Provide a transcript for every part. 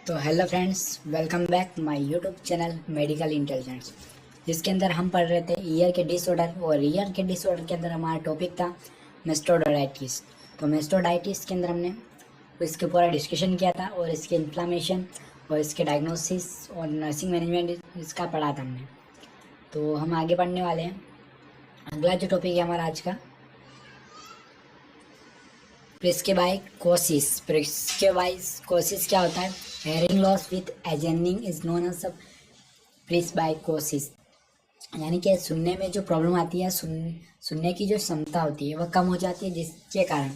तो hello friends, welcome back my YouTube channel medical intelligence, जिसके अंदर हम पढ़ रहे थे ईयर के डिसऑर्डर। और ईयर के डिसऑर्डर के अंदर हमारा टॉपिक था मेस्टोडाइटिस। तो मेस्टोडाइटिस के अंदर हमने इसके पूरा डिस्कशन किया था और इसके इन्फ्लामेशन और इसके डायग्नोसिस और नर्सिंग मैनेजमेंट इसका पढ़ा था हमने। तो हम आगे पढ़ने वाले हैं। अगला जो टॉपिक है हमारा आज का, प्रिस्क्राइबकोसिस। प्रिस्क्राइबकोसिस क्या होता है? Hearing loss with ageing is known as presbycusis. यानी कि सुनने में जो प्रॉब्लम आती है, सुनने की जो क्षमता होती है वह कम हो जाती है, जिसके कारण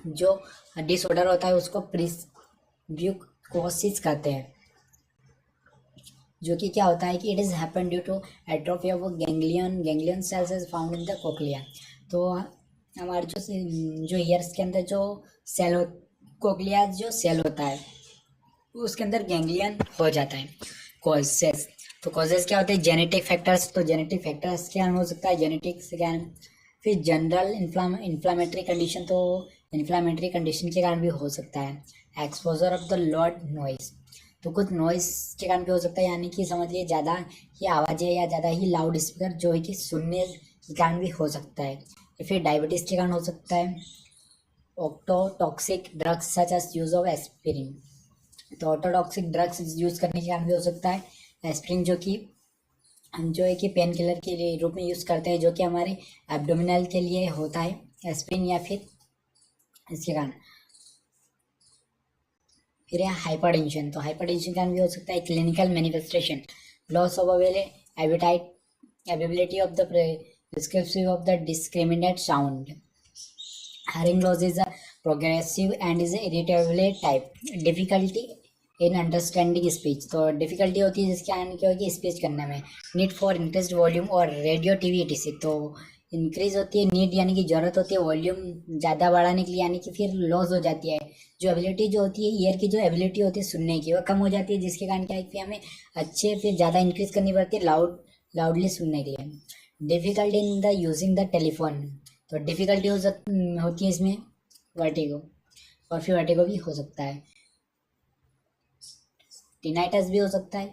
जो डिसऑर्डर होता है उसको प्रिस्क्राइबकोसिस कहते हैं। जो कि क्या होता है कि it is happen due to atrophy of ganglion cells is found in the cochlea. तो हमारे जो ईयर्स के अंदर जो सेल कोक्लिया जो सेल होता है उसके अंदर गैंग्लियन हो जाता है। कॉजेस, तो कॉजेस क्या होते हैं? Genetic factors. तो जेनेटिक फैक्टर्स क्या हो सकता है? जेनेटिक्स क्या है? फिर जनरल इन्फ्लामेटरी कंडीशन, तो इन्फ्लामेटरी कंडीशन के कारण भी हो सकता है। Exposure of the loud noise, तो कुछ नॉइस के कारण भी हो सकता है, यानी कि समझिए ज़्यादा ही आवाज़ें या ज़्यादा ही लाउड स्पीकर जो है कि सुनने के कारण भी हो सकता है। फिर डायबिटीज़ के कारण हो सकता है। Ototoxic drugs such as use of aspirin, तो ऑटोटॉक्सिक ड्रग्स यूज़ करने के कारण भी हो सकता है। एस्पिरिन जो है कि पेन किलर के लिए रूप में यूज़ करते हैं, जो कि हमारे एब्डोमिनल के लिए होता है एस्पिरिन। या फिर इसके कारण फिर है हाइपरटेंशन, तो हाइपरटेंशन का भी हो सकता है। Clinical manifestation, loss of ability of the prescriptive of the discriminate sound. Hearing loss is a progressive and is irritable type. Difficulty in understanding speech, तो डिफिकल्टी होती है जिसके कारण क्या होगी? स्पीच करने में। नीड फॉर इंक्रीज वॉल्यूम और रेडियो टीवी etc, तो इंक्रीज होती है नीड, यानी कि ज़रूरत होती है वॉल्यूम ज़्यादा बढ़ाने के लिए, यानी कि फिर लॉस हो जाती है। जो एबिलिटी जो होती है ईयर की, जो एबिलिटी होती है सुनने की, वह कम हो जाती है, जिसके कारण क्या है कि हमें अच्छे फिर ज़्यादा इंक्रीज करनी पड़ती है लाउडली सुनने के लिए। Difficulty in the using the telephone, तो डिफिकल्टी होती है इसमें वर्टिगो, और फिर वर्टिगो भी हो सकता है। टिनाइटस भी हो सकता है।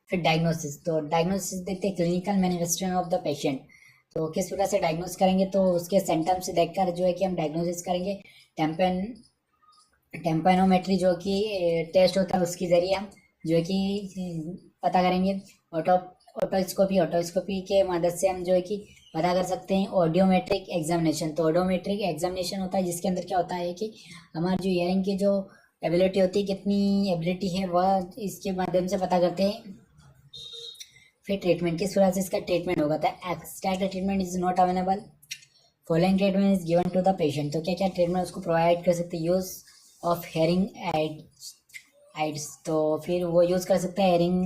फिर डायग्नोसिस, तो डायग्नोसिस देखते हैं clinical manifestation of the patient. तो किस प्रकार से डायग्नोस करेंगे? तो उसके सिम्टम्स देखकर जो है कि हम डायग्नोसिस करेंगे। टेम्पेनोमेट्री जो कि टेस्ट होता है उसके ज़रिए हम जो है कि पता करेंगे। ऑटोस्कोपी के मदद से हम जो है कि पता कर सकते हैं। ऑडियोमेट्रिक एग्जामिनेशन, तो ऑडियोमेट्रिक एग्जामिनेशन होता है जिसके अंदर क्या होता है कि हमारी जो हियरिंग की जो एबिलिटी होती है, कितनी एबिलिटी है, वह इसके माध्यम से पता करते हैं। फिर ट्रीटमेंट, किस तरह से इसका ट्रीटमेंट होगा? था extract treatment is not available, following treatment is given to the patient. तो क्या क्या ट्रीटमेंट उसको प्रोवाइड कर सकते हैं? यूज ऑफ हेयरिंग एड्स, तो फिर वो यूज़ कर सकता है हेयरिंग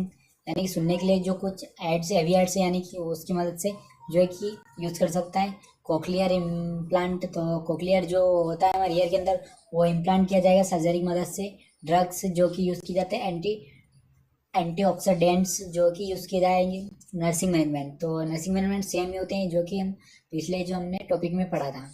यानी कि सुनने के लिए जो कुछ एड्स, हेवी एड्स, यानी कि उसकी मदद से जो है कि यूज़ कर सकता है। कोक्लियर इम्प्लांट, तो कोक्लियर जो होता है हमारे ईयर के अंदर, वो इम्प्लांट किया जाएगा सर्जरी की मदद से। ड्रग्स जो कि यूज़ किए जाते हैं एंटीऑक्सीडेंट्स जो कि यूज़ किए जाएंगे। नर्सिंग मैनेजमेंट, तो नर्सिंग मैनेजमेंट सेम ही होते हैं जो कि हम पिछले जो हमने टॉपिक में पढ़ा था।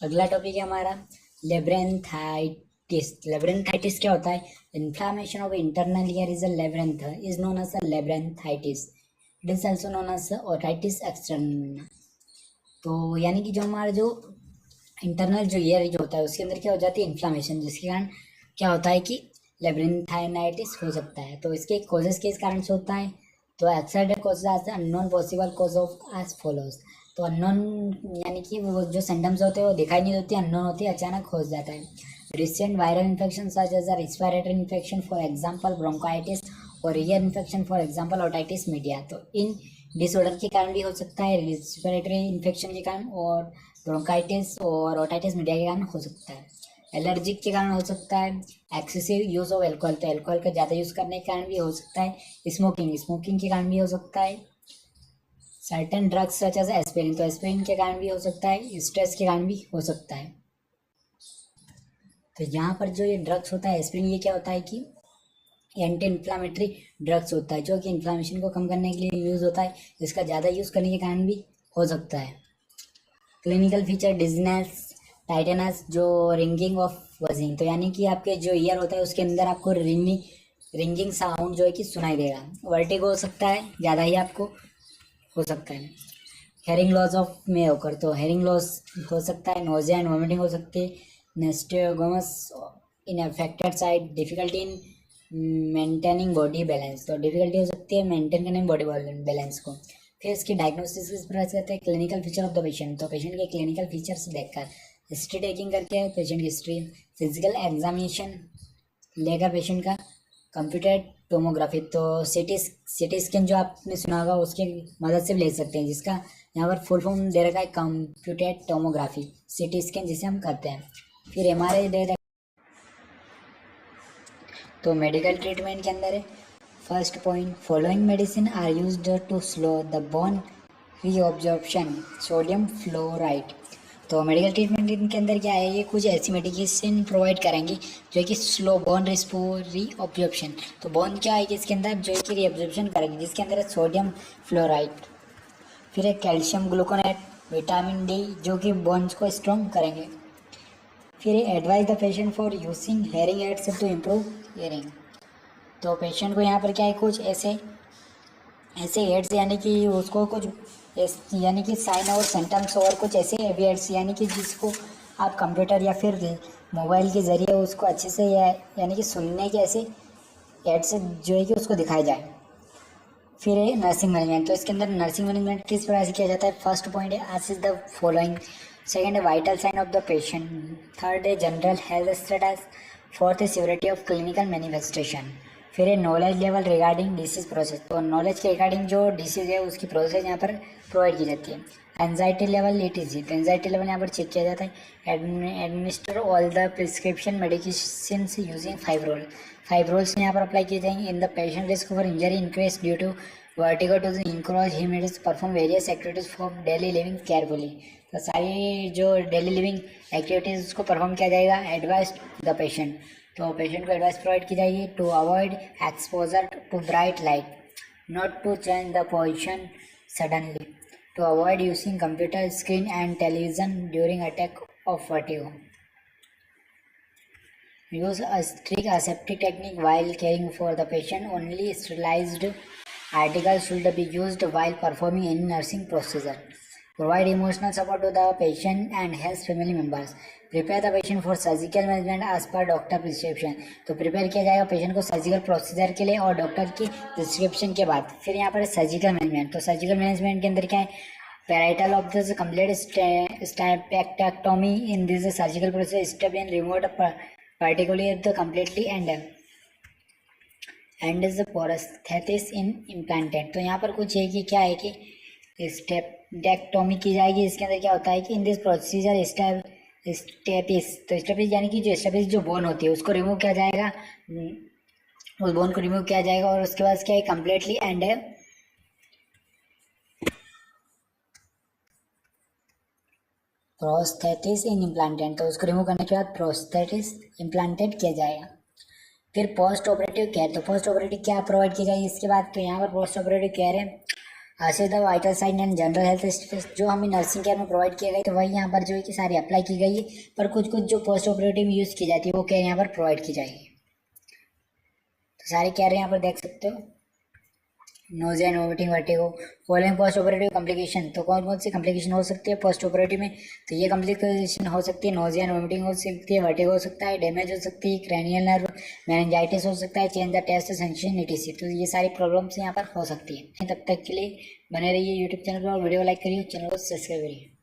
अगला टॉपिक है हमारा लेब्रेंथाइटिस। लेब्रेंथाइटिस क्या होता है? Inflammation of internal ear is a labyrinth is known as a labyrinthitis. It is also known as otitis externa. तो यानी कि जो हमारा जो इंटरनल जो ईयर जो होता है उसके अंदर क्या हो जाती है? इन्फ्लामेशन, जिसके कारण क्या होता है कि लेब्रेंथाइनाइटिस हो सकता है। तो इसके कॉजेस किस कारण से होता है? तो exact causes are unknown possible cause of as follows. तो अननोन यानी कि वो जो सिम्टम्स होते हैं वो दिखाई नहीं देते, अननोन होती है, अचानक हो जाता है। Recent viral infection such as a respiratory infection for example bronchitis, और ear infection for example otitis media. तो इन डिसऑर्डर के कारण भी हो सकता है, रेस्पिरेटरी इन्फेक्शन के कारण, और ब्रोंकाइटिस और ओटाइटिस मीडिया के कारण हो सकता है। एलर्जिक के कारण हो सकता है। एक्सेसिव यूज ऑफ एल्कोहल, तो एल्कोहल का ज़्यादा यूज़ करने के कारण भी हो सकता है। स्मोकिंग के कारण भी हो सकता है। Certain drugs such as aspirin, तो एस्पिरिन के कारण भी हो सकता है। स्ट्रेस के कारण भी हो सकता है। तो यहाँ पर जो ये ड्रग्स होता है एस्पिरिन, ये क्या होता है कि एंटी इन्फ्लामेटरी ड्रग्स होता है जो कि इन्फ्लामेशन को कम करने के लिए यूज़ होता है। इसका ज़्यादा यूज़ करने के कारण भी हो सकता है। क्लिनिकल फीचर डिजनेस, टाइटेनस, जो रिंगिंग ऑफ वजिंग, तो यानी कि आपके जो ईयर होता है उसके अंदर आपको रिंगिंग साउंड जो है कि सुनाई देगा। वर्टिगो हो सकता है, ज़्यादा ही आपको हो सकता है। हेयरिंग लॉस ऑफ में होकर, तो हेयरिंग लॉस हो सकता है। नोजिया एंड वॉमिटिंग हो सकती है। Nystagmus in affected side, difficulty in maintaining body balance, तो डिफिकल्टी हो सकती है मेंटेन करने में बॉडी बैलेंस को। फिर इसकी डायग्नोसिस किस प्रकार से करते हैं? Clinical feature of the patient, तो पेशेंट के क्लिनिकल फीचर्स देखकर हिस्ट्री टेकिंग करके पेशेंट की हिस्ट्री, फिजिकल एग्जामिनेशन लेकर पेशेंट का, कंप्यूटर टोमोग्राफी, तो सिटी स्कैन जो आपने सुना होगा उसकी मदद से भी ले सकते हैं, जिसका यहाँ पर फुल फॉर्म दे रखा है कंप्यूटर टोमोग्राफी, सिटी स्कैन जिसे हम करते हैं। फिर एमआरआई दे रखा, तो मेडिकल ट्रीटमेंट के अंदर है first point, following medicine are used to slow the bone reabsorption, sodium fluoride, तो मेडिकल ट्रीटमेंट के अंदर क्या है, ये कुछ ऐसी मेडिकेशन प्रोवाइड करेंगी जो कि स्लो बोन रीअब्जॉर्प्शन, तो बोन क्या है कि इसके अंदर जो है कि रीअब्जॉर्प्शन करेंगे, जिसके अंदर है सोडियम फ्लोराइड। फिर एक कैल्शियम ग्लूकोनेट, विटामिन डी, जो कि बोन्स को स्ट्रॉन्ग करेंगे। फिर advise the patient for using hearing aids to improve hearing, तो पेशेंट को यहाँ पर क्या है, कुछ ऐसे एड्स यानी कि उसको कुछ यानी कि साइन और सेंटेंस और कुछ ऐसे एड्स यानी कि जिसको आप कंप्यूटर या फिर मोबाइल के ज़रिए उसको अच्छे से यानी कि सुनने के ऐसे एड्स जो है कि उसको दिखाया जाए। फिर है नर्सिंग मैनेजमेंट, तो इसके अंदर नर्सिंग मैनेजमेंट किस प्रकार से किया जाता है? फर्स्ट पॉइंट है असिस्ट द फॉलोइंग, सेकंड है vital sign of the patient, third है जनरल हेल्थ स्टेटस, फोर्थ है सिविरिटी ऑफ क्लिनिकल मैनिफेस्टेशन, फिर है knowledge level regarding disease process, तो नॉलेज के रिगार्डिंग जो डिसीज है उसकी प्रोसेस यहाँ पर प्रोवाइड की जाती है। एंजाइटी लेवल ETC, तो एंजाइटी लेवल यहाँ पर चेक किया जाता है। Administer all the prescription medication using 5 role, 5 roles यहाँ पर अप्लाई किए जाएंगे। In the patient risk for injury increase due to vertigo to increase he needs perform various activities for daily living carefully, तो सारी जो डेली लिविंग एक्टिविटीज़ उसको perform किया जाएगा। एडवाइज द पेशेंट, तो पेशेंट को एडवाइस प्रोवाइड की जाएगी to avoid exposure to bright light, not to change the position suddenly, to avoid using computer screen and television during attack of vertigo, use a strict aseptic technique while caring for the patient, only sterilized articles should be used while performing any nursing procedure, provide emotional support to the patient and his family members, prepare the patient for surgical management as per doctor prescription, तो prepare किया जाएगा patient को surgical procedure के लिए और doctor की prescription के बाद। फिर यहाँ पर सर्जिकल मैनेजमेंट, तो सर्जिकल मैनेजमेंट के अंदर क्या है, partial of this complete stapedectomy in this surgical process step in remote particularly the completely and is the prosthesis in implanted, तो यहाँ पर कुछ है कि क्या है कि स्टेपेक्टोमी की जाएगी। इसके अंदर क्या होता है कि इन दिस प्रोसीजर स्टेपिस, तो स्टेपिस यानी कि जो स्टेपिस जो बोन होती है उसको रिमूव किया जाएगा, उस बोन को रिमूव किया जाएगा और उसके बाद क्या है कम्प्लीटली एंड प्रोस्थेटिस इन इम्प्लांटेड, तो उसको रिमूव करने के बाद प्रोस्थेटिस इम्प्लांटेड किया जाएगा। फिर पोस्ट ऑपरेटिव केयर, तो पोस्ट ऑपरेटिव क्या प्रोवाइड की जाएगी इसके बाद, तो यहाँ पर पोस्ट ऑपरेटिव केयर है assess the vital sign and general health status, जो हमें नर्सिंग केयर में प्रोवाइड किया गया तो वही यहाँ पर जो है कि सारी अप्लाई की गई है, पर कुछ जो पोस्ट ऑपरेटिव में यूज़ की जाती है वो केयर यहाँ पर प्रोवाइड की जाएगी। तो सारी केयर यहाँ पर देख सकते हो, nausea and vomiting, vertigo, following post operative complication, तो कौन कौन सी कॉम्प्लिकेशन हो सकती है पोस्ट ऑपरेटिव में, तो ये कॉम्प्लिकेशन हो सकती है नोजिया एंड वोमिटिंग हो सकती है, वर्टिगो हो सकता है, डैमेज हो सकती है क्रेनियल नर्व, मेनिंजाइटिस हो सकता है, change the taste sensation ETC, तो ये सारी प्रॉब्लम्स यहाँ पर हो सकती है। तब तक के लिए बने रहिए यूट्यूब चैनल पर और वीडियो लाइक करिए, चैनल को सब्सक्राइब करिए।